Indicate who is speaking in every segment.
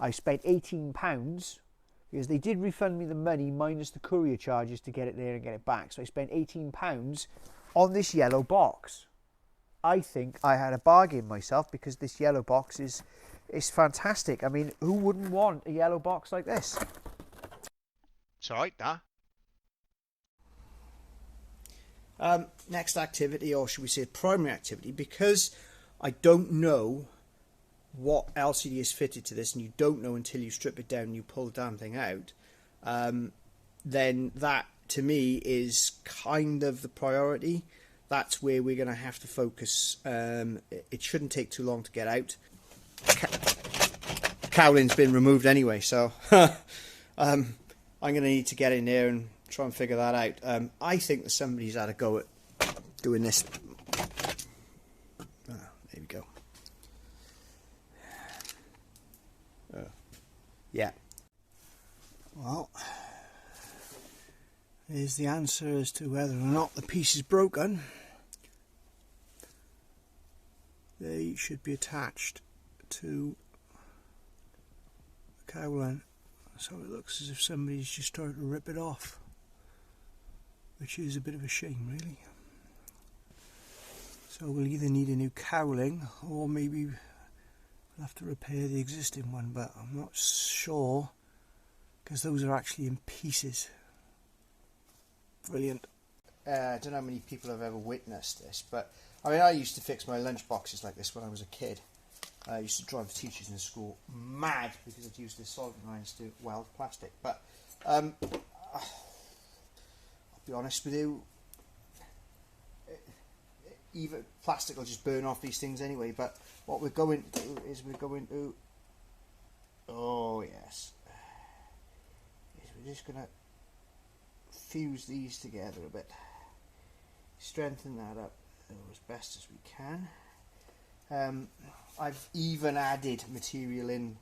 Speaker 1: I spent £18 because they did refund me the money minus the courier charges to get it there and get it back. So I spent £18 on this yellow box. I think I had a bargain myself because this yellow box is fantastic. I mean, who wouldn't want a yellow box like this?
Speaker 2: It's alright, that.
Speaker 3: Next activity, or should we say primary activity, because I don't know what LCD is fitted to this, and you don't know until you strip it down and you pull the damn thing out, then that to me is kind of the priority. That's where we're going to have to focus. It shouldn't take too long to get out. Cowling's been removed anyway, so I'm going to need to get in there and try and figure that out. I think that somebody's had a go at doing this. There we go. Yeah. Well, here's the answer as to whether or not the piece is broken. They should be attached to the cowling, so it looks as if somebody's just tried to rip it off, which is a bit of a shame, really. So we'll either need a new cowling, or maybe we'll have to repair the existing one, but I'm not sure, because those are actually in pieces. Brilliant. I don't know how many people have ever witnessed this, but I mean, I used to fix my lunch boxes like this when I was a kid. I used to drive the teachers in school mad because I'd used this soldering lines to weld plastic. But I'll be honest with you, even plastic will just burn off these things anyway. But what we're going to do is we're just going to fuse these together a bit, strengthen that up as best as we can. I've even added material in,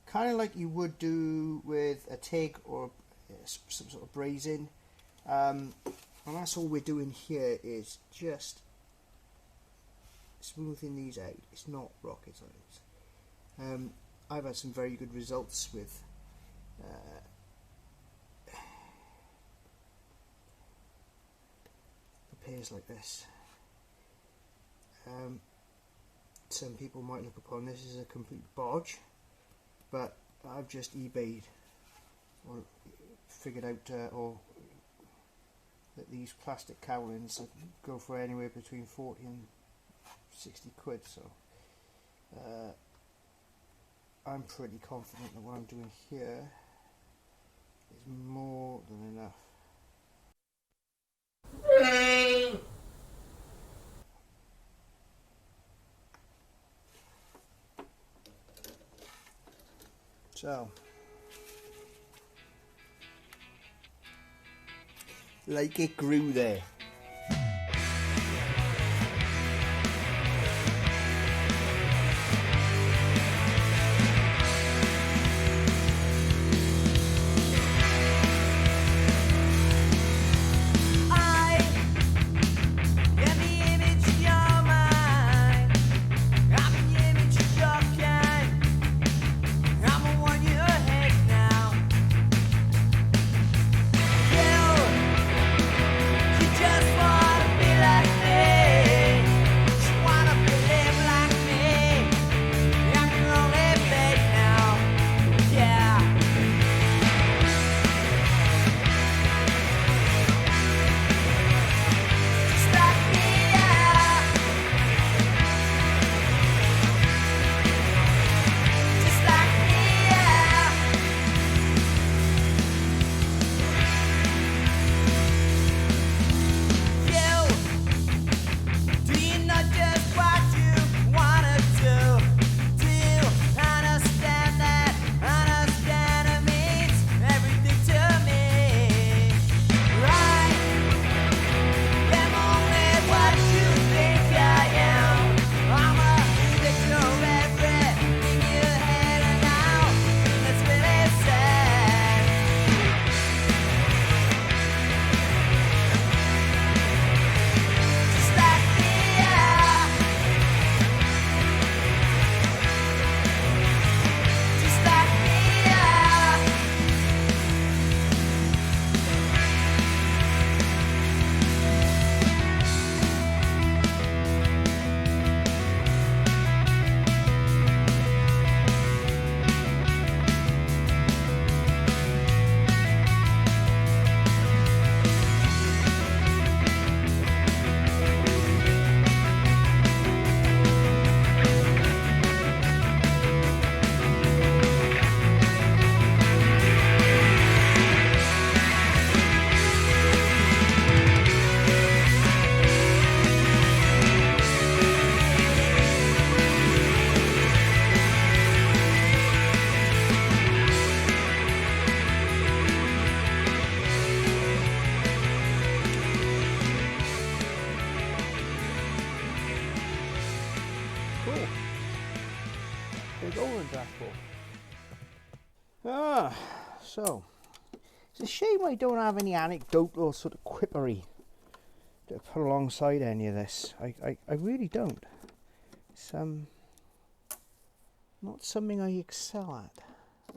Speaker 3: kind of like you would do with a TIG or some sort of brazing, and that's all we're doing here is just smoothing these out. It's not rocket science. I've had some very good results with repairs like this. Some people might look upon this as a complete bodge, but I've just eBayed or figured out that these plastic cowlings go for anywhere between 40 and 60 quid, so I'm pretty confident that what I'm doing here is more than enough. So, like it grew there.
Speaker 4: You just
Speaker 1: So it's a shame I don't have any anecdotal sort of quippery to put alongside any of this. I really don't. It's not something I excel at.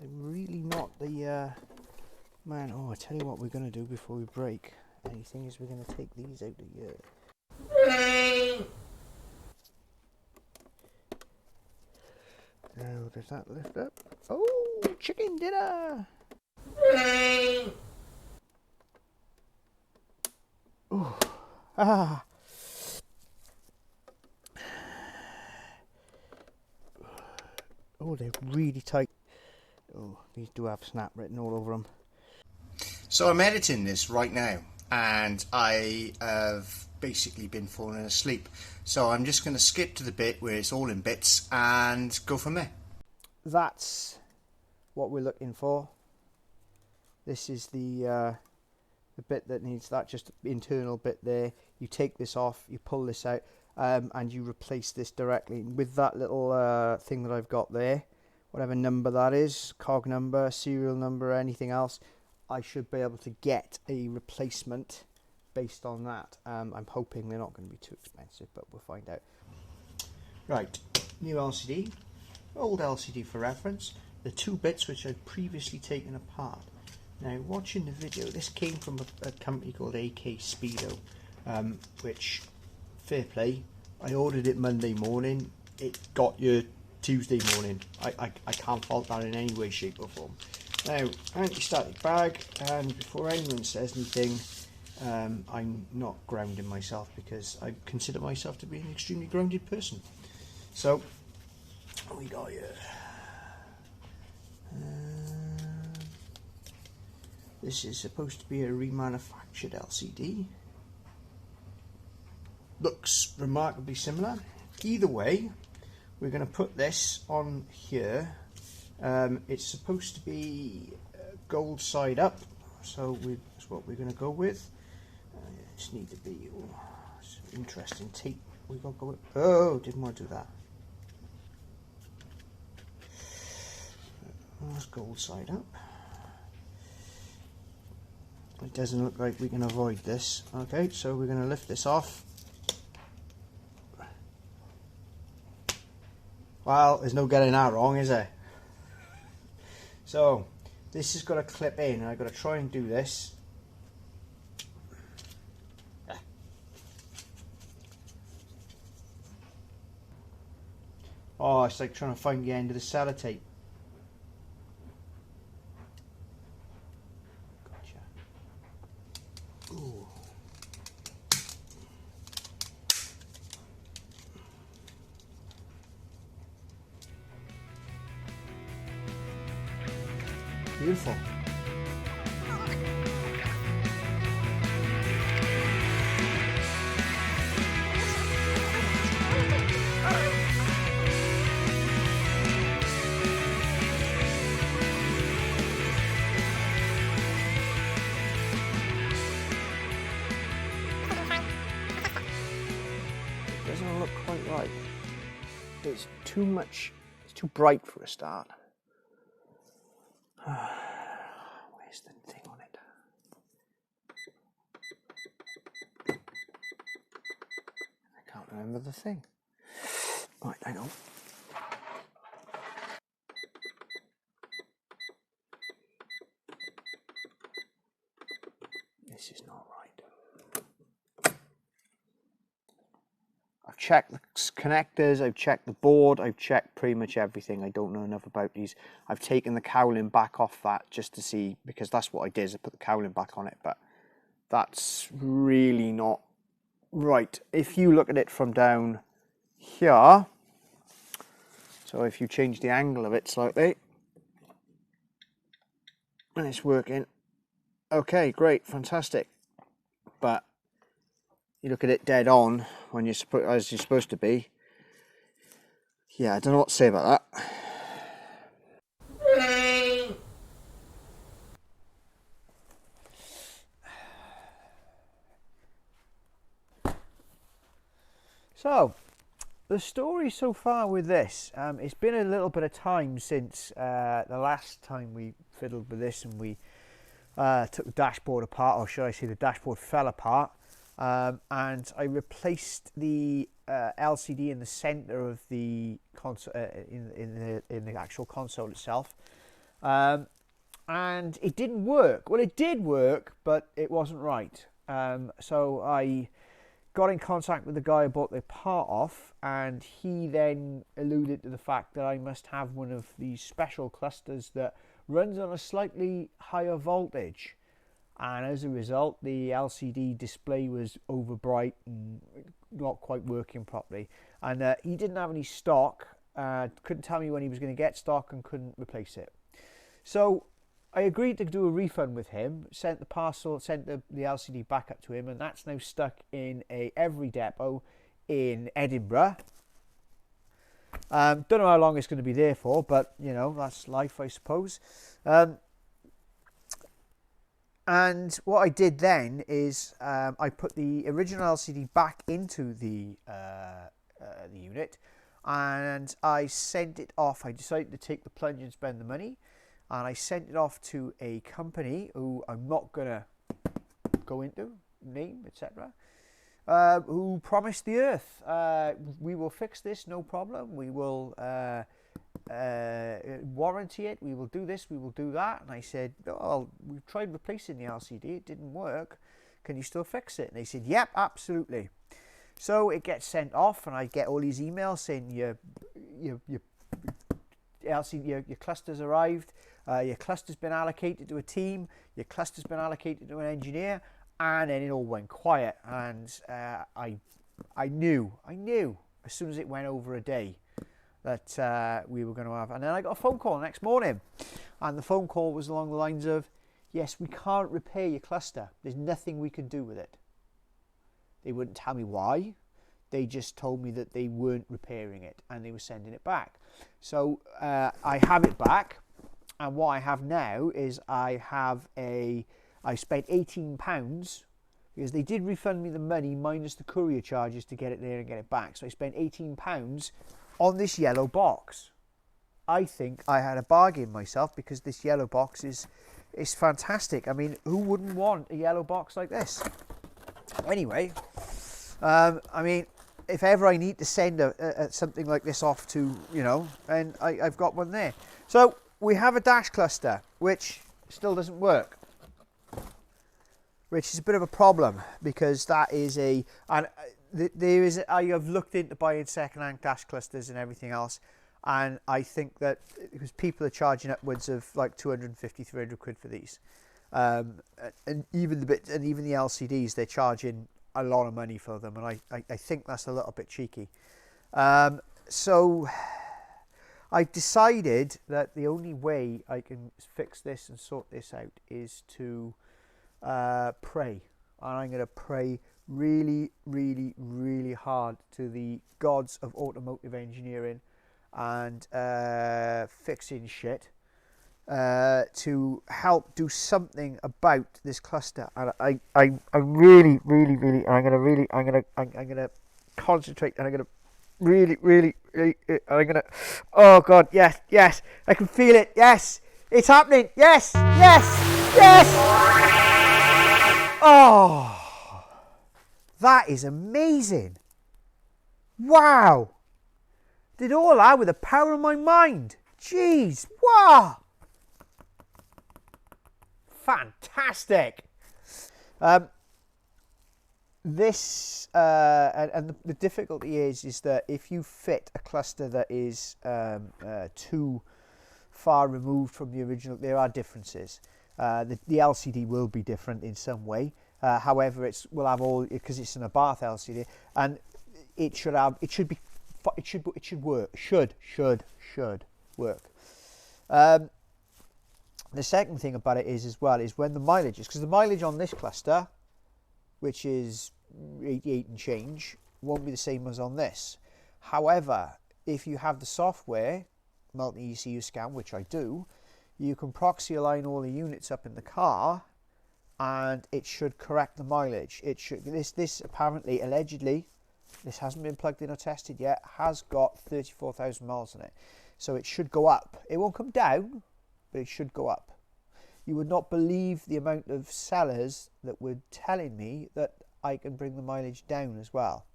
Speaker 1: I'm really not the man. Oh, I tell you what we're going to do before we break anything is we're going to take these out of here. Now does that lift up? Oh, chicken dinner! Oh, ah. Oh, they're really tight. Oh, these do have snap written all over them.
Speaker 3: So I'm editing this right now, and I have basically been falling asleep. So I'm just going to skip to the bit where it's all in bits and go from there.
Speaker 1: That's what we're looking for. This is the bit that needs that just internal bit there. You take this off, you pull this out, and you replace this directly with that little thing that I've got there. Whatever number that is, cog number, serial number, anything else, I should be able to get a replacement based on that. I'm hoping they're not going to be too expensive, but we'll find out. Right, new LCD, old LCD for reference, the two bits which I'd previously taken apart. Now, watching the video, this came from a company called AK Speedo, which, fair play, I ordered it Monday morning, it got you Tuesday morning. I can't fault that in any way, shape or form. Now, anti-static bag, and before anyone says anything, I'm not grounding myself because I consider myself to be an extremely grounded person. So, what we got here? This is supposed to be a remanufactured LCD. Looks remarkably similar. Either way, we're going to put this on here. It's supposed to be gold side up, so that's what we're going to go with. Just need to be some interesting tape we got going. Oh, didn't want to do that. That's gold side up. It doesn't look like we can avoid this. Okay, so we're going to lift this off. Well, there's no getting that wrong, is there? So, this has got to clip in, and I've got to try and do this. Oh, it's like trying to find the end of the sellotape. Gotcha. Ooh. Beautiful. It doesn't look quite right. It's too much, it's too bright for a start. Where's the thing on it? I can't remember the thing. Right, hang on. This is not right. I've checked the connectors, I've checked the board, I've checked pretty much everything. I don't know enough about these. I've taken the cowling back off that just to see, because that's what I did, is I put the cowling back on it, but that's really not right. If you look at it from down here, so if you change the angle of it slightly, and it's working, okay, great, fantastic. But you look at it dead on when you're as you're supposed to be. Yeah, I don't know what to say about that. So, the story so far with this, it's been a little bit of time since the last time we fiddled with this and we took the dashboard apart, or should I say the dashboard fell apart, and I replaced the LCD in the center of the console, in the actual console itself, and it didn't work. Well, it did work, but it wasn't right. So I got in contact with the guy I bought the part off, and he then alluded to the fact that I must have one of these special clusters that runs on a slightly higher voltage, and as a result the LCD display was over bright and not quite working properly, and he didn't have any stock, couldn't tell me when he was going to get stock, and couldn't replace it. So I agreed to do a refund with him, sent the parcel, sent the LCD back up to him, and that's now stuck in a Every depot in Edinburgh. Don't know how long it's going to be there for, but you know, that's life, I suppose. And what I did then is I put the original LCD back into the unit, and I sent it off. I decided to take the plunge and spend the money, and I sent it off to a company who I'm not going to go into, name, etc., who promised the earth. We will fix this, no problem. We will warranty it. We will do this, we will do that. And I said, well, we've tried replacing the LCD. It didn't work. Can you still fix it? And they said, yep, absolutely. So it gets sent off, and I get all these emails saying your LCD, your cluster's arrived. Your cluster's been allocated to a team. Your cluster's been allocated to an engineer. And then it all went quiet, and I knew as soon as it went over a day that we were going to have. And then I got a phone call the next morning, and the phone call was along the lines of, yes, we can't repair your cluster. There's nothing we can do with it. They wouldn't tell me why. They just told me that they weren't repairing it and they were sending it back. So I have it back, and what I have now is I spent £18 because they did refund me the money minus the courier charges to get it there and get it back. So I spent £18 on this yellow box. I think I had a bargain myself, because this yellow box is fantastic. I mean, who wouldn't want a yellow box like this? Anyway, I mean, if ever I need to send something like this off to, you know, and I've got one there. So we have a dash cluster, which still doesn't work, which is a bit of a problem, because that is I have looked into buying second-hand dash clusters and everything else, and I think that because people are charging upwards of like 250, 300 quid for these, and even the LCDs, they're charging a lot of money for them, and I think that's a little bit cheeky. So I decided that the only way I can fix this and sort this out is to pray. And I'm going to pray really, really, really hard to the gods of automotive engineering and fixing shit to help do something about this cluster. And I really, really, really, I'm gonna concentrate, and I'm gonna really, really, really, I'm gonna, oh God, yes, I can feel it, yes, it's happening, yes, oh, that is amazing, wow, did all that with the power of my mind, jeez, wow, fantastic. This and the difficulty is that if you fit a cluster that is too far removed from the original, there are differences. The LCD will be different in some way. However, will have all, because it's an Abarth LCD, and it should work. The second thing about it is when the mileage is, because the mileage on this cluster, which is 88 and change, won't be the same as on this. However, if you have the software, multi-ECU scan, which I do, you can proxy align all the units up in the car, and it should correct the mileage. It should. This apparently, allegedly, This hasn't been plugged in or tested yet. Has got 34,000 miles on it. So it should go up. It won't come down, but it should go up. You would not believe the amount of sellers that were telling me that I can bring the mileage down as well.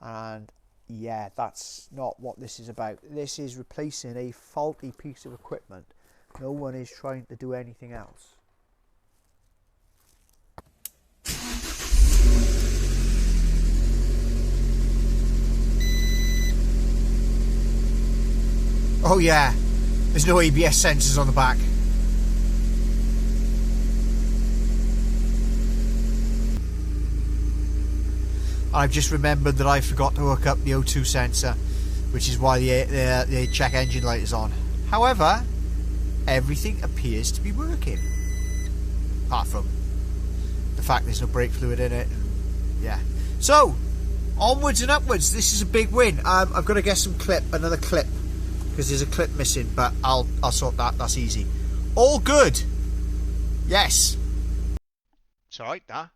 Speaker 1: And yeah, that's not what this is about. This is replacing a faulty piece of equipment. No one is trying to do anything else.
Speaker 3: Oh yeah, there's no ABS sensors on the back. I've just remembered that I forgot to hook up the O2 sensor, which is why the check engine light is on. However, everything appears to be working, apart from the fact there's no brake fluid in it. And yeah, so onwards and upwards. This is a big win. I've got to get another clip, because there's a clip missing, but I'll sort that. That's easy. All good. Yes.
Speaker 2: It's alright, that.